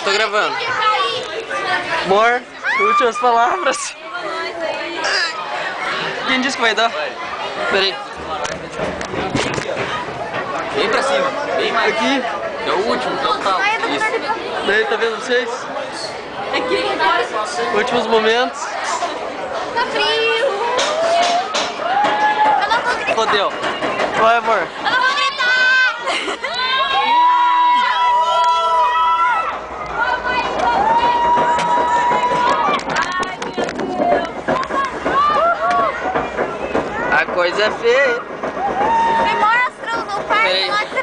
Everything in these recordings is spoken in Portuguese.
Tô gravando. Amor, últimas palavras. Quem disse que vai dar? Peraí. Vem pra cima, bem mais. Aqui. É o último, total. Isso. Daí, tá vendo vocês? Últimos momentos. Tá frio. Eu não vou gritar. Fodeu. Vai, amor. Eu não vou gritar. A coisa é feia. Me mostra no parque Peraí. lá que você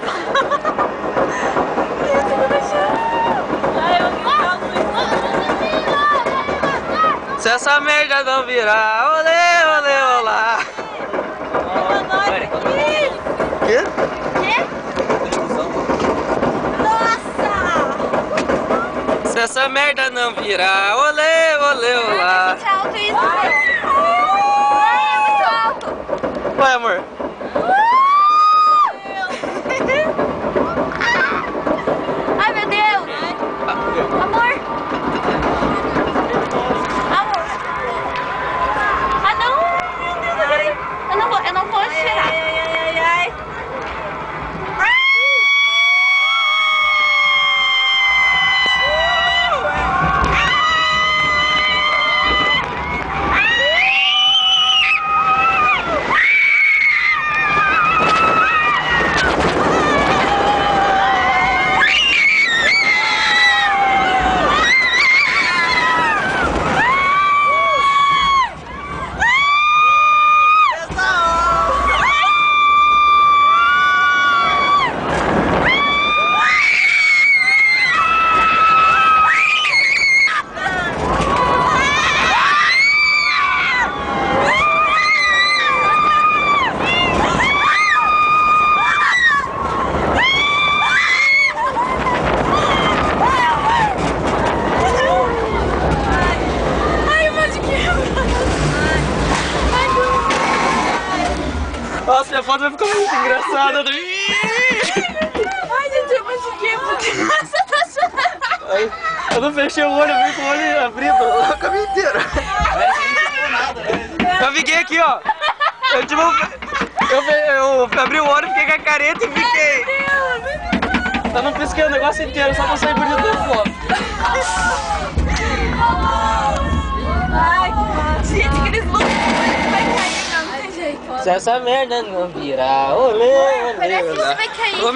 Se essa merda não virar, olê, olê, olá. Quê? Nossa! Se essa merda não virar, olê, olê, olá. É muito alto isso. Ai, é muito alto. Vai, amor. Ai, meu Deus. Amor. Amor. Ah, não. Eu não vou tirar. Ai. Nossa, minha foto vai ficar muito engraçada. Ai, gente, eu machuquei porque você tá chorando. Ai, eu não fechei o olho, eu vim com o olho abrido o caminho inteiro. Eu fiquei aqui, ó. Eu tipo. Eu abri o olho, fiquei com a careta e fiquei. Eu não pisquei o negócio inteiro, só pra sair bonito da foto. Ai, gente, aqueles luzes vai cair, não tem jeito. Se essa merda não virar, olê, olê, Parece que olá. isso vai cair. Ô,